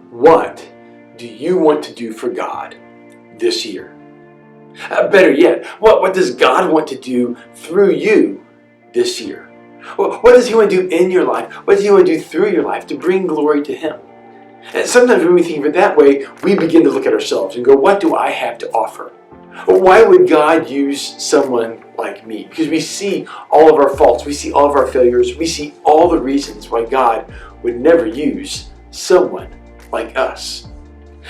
What do you want to do for God this year? Better yet, what does God want to do through you this year? What does He want to do in your life? What does He want to do through your life to bring glory to Him? And sometimes when we think of it that way, we begin to look at ourselves and go, what do I have to offer? Why would God use someone like me? Because we see all of our faults, we see all of our failures, we see all the reasons why God would never use someone like us.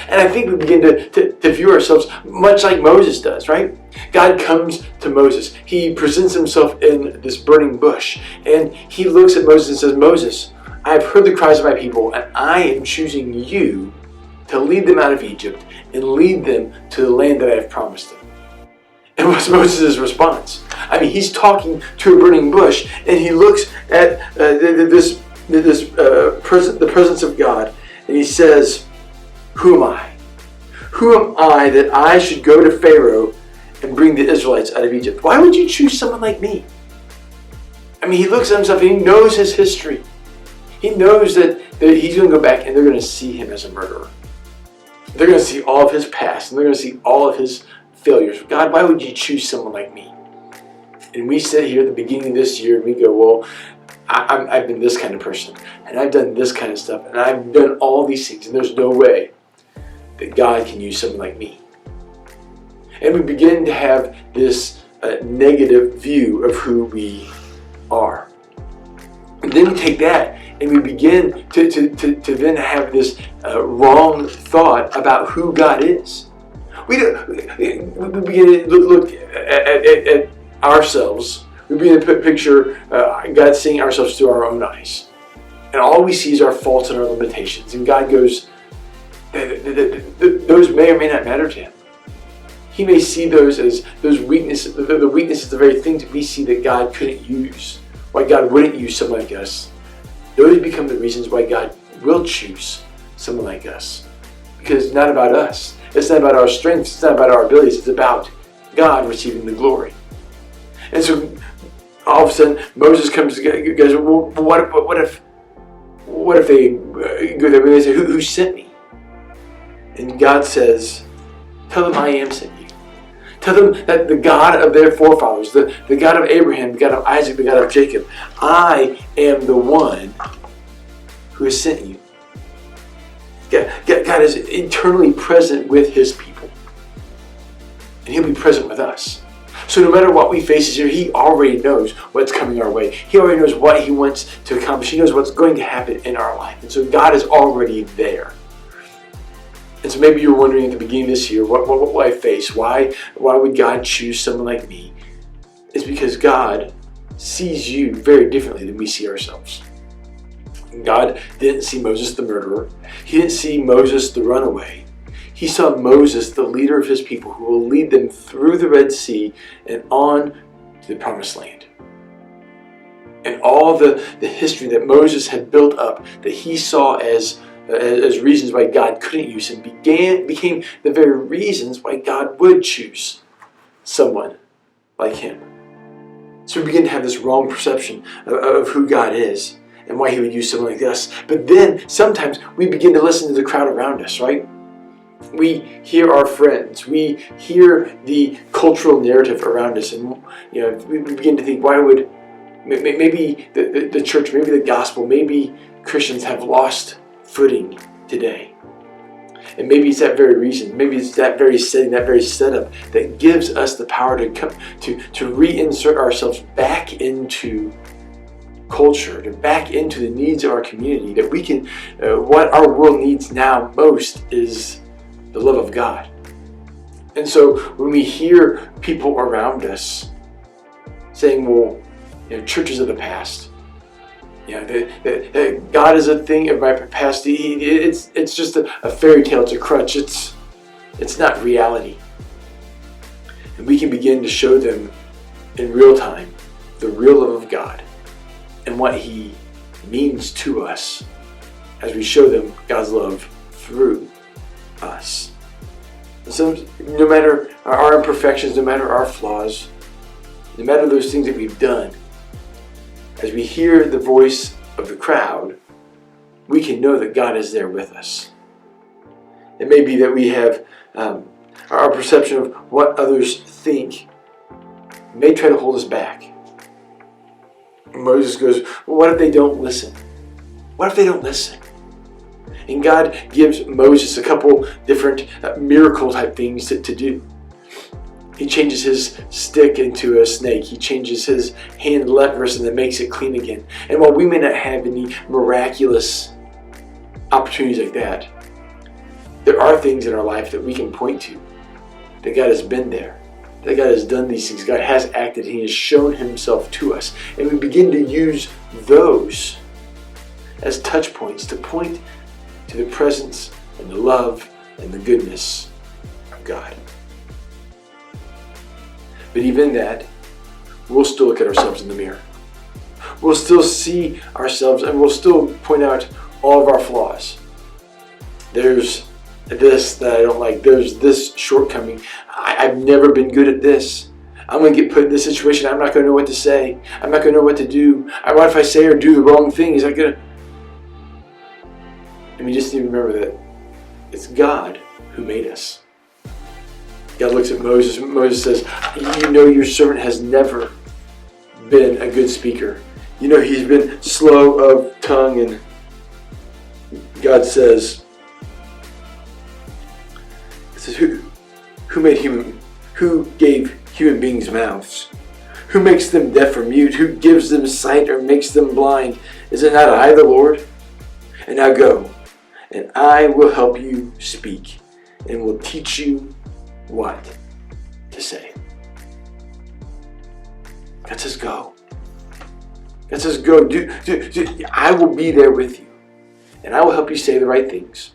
And I think we begin to view ourselves much like Moses does, right? God comes to Moses. He presents Himself in this burning bush. And He looks at Moses and says, Moses, I have heard the cries of my people, and I am choosing you to lead them out of Egypt and lead them to the land that I have promised them. And what's Moses' response? I mean, he's talking to a burning bush, and he looks at the presence of God, and he says, who am I? Who am I that I should go to Pharaoh and bring the Israelites out of Egypt? Why would you choose someone like me? I mean, he looks at himself and he knows his history. He knows that he's going to go back and they're going to see him as a murderer. They're going to see all of his past and they're going to see all of his failures. God, why would you choose someone like me? And we sit here at the beginning of this year and we go, well, I've been this kind of person and I've done this kind of stuff and I've done all these things and there's no way that God can use someone like me. And we begin to have this negative view of who we are. And then we take that and we begin to then have this wrong thought about who God is. We begin to look at ourselves. We begin to picture God seeing ourselves through our own eyes. And all we see is our faults and our limitations. And God goes, those may or may not matter to Him. He may see those as those weaknesses. The weakness is the very things that we see that God couldn't use. Why God wouldn't use someone like us. Those become the reasons why God will choose someone like us. Because it's not about us. It's not about our strengths. It's not about our abilities. It's about God receiving the glory. And so all of a sudden Moses comes to goes, well, what if they go there and they say, who sent me? And God says, tell them I am sent you. Tell them that the God of their forefathers, the God of Abraham, the God of Isaac, the God of Jacob, I am the one who has sent you. God is eternally present with His people. And He'll be present with us. So no matter what we face this year, He already knows what's coming our way. He already knows what He wants to accomplish. He knows what's going to happen in our life. And so God is already there. And so maybe you're wondering at the beginning of this year, what will I face? Why would God choose someone like me? It's because God sees you very differently than we see ourselves. God didn't see Moses the murderer. He didn't see Moses the runaway. He saw Moses, the leader of His people, who will lead them through the Red Sea and on to the Promised Land. And all the history that Moses had built up, that he saw as reasons why God couldn't use him, became the very reasons why God would choose someone like him. So we begin to have this wrong perception of who God is and why He would use someone like us. But then sometimes we begin to listen to the crowd around us, right? We hear our friends. We hear the cultural narrative around us, and we begin to think, why would maybe the church, maybe the gospel, maybe Christians have lost footing today. And maybe it's that very reason, maybe it's that very setting, that very setup that gives us the power to come to reinsert ourselves back into culture, to back into the needs of our community, that we can, what our world needs now most is the love of God. And so when we hear people around us saying, well, churches of the past, God is a thing of my past. It's just a fairy tale. It's a crutch. It's not reality. And we can begin to show them in real time the real love of God and what He means to us as we show them God's love through us. And so no matter our imperfections, no matter our flaws, no matter those things that we've done, as we hear the voice of the crowd, we can know that God is there with us. It may be that we have our perception of what others think may try to hold us back. Moses goes, well, what if they don't listen? What if they don't listen? And God gives Moses a couple different miracle type things to do. He changes his stick into a snake. He changes his hand leprous and then makes it clean again. And while we may not have any miraculous opportunities like that, there are things in our life that we can point to, that God has been there, that God has done these things, God has acted, He has shown Himself to us. And we begin to use those as touch points to point to the presence and the love and the goodness of God. But even that, we'll still look at ourselves in the mirror. We'll still see ourselves and we'll still point out all of our flaws. There's this that I don't like. There's this shortcoming. I've never been good at this. I'm going to get put in this situation. I'm not going to know what to say. I'm not going to know what to do. What if I say or do the wrong thing? Is that going to... And we just need to remember that it's God who made us. God looks at Moses. Moses says, you know your servant has never been a good speaker. You know he's been slow of tongue. And God says, who made human? Who gave human beings mouths? Who makes them deaf or mute? Who gives them sight or makes them blind? Is it not I, the Lord? And now go, and I will help you speak, and will teach you what to say. God says, go. God says, go. I will be there with you, and I will help you say the right things.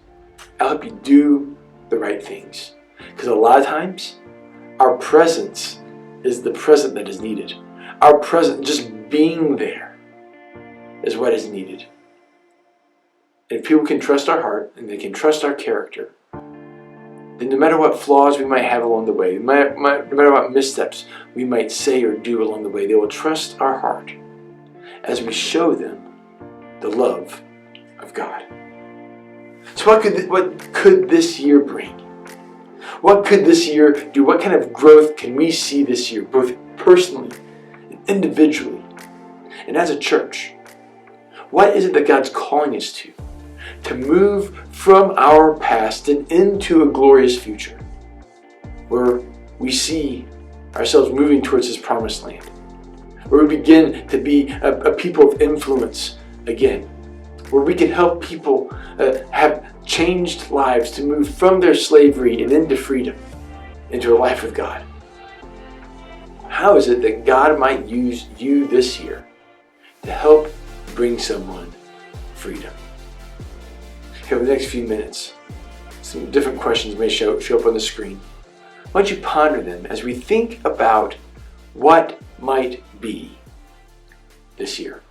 I'll help you do the right things. Because a lot of times, our presence is the present that is needed. Our presence, just being there, is what is needed. And if people can trust our heart, and they can trust our character, then no matter what flaws we might have along the way, no matter what missteps we might say or do along the way, they will trust our heart as we show them the love of God. So what could this year bring? What could this year do? What kind of growth can we see this year, both personally and individually, and as a church? What is it that God's calling us to? To move from our past and into a glorious future, where we see ourselves moving towards His promised land, where we begin to be a people of influence again, where we can help people have changed lives to move from their slavery and into freedom, into a life with God. How is it that God might use you this year to help bring someone freedom? Over the next few minutes, some different questions may show up on the screen. Why don't you ponder them as we think about what might be this year?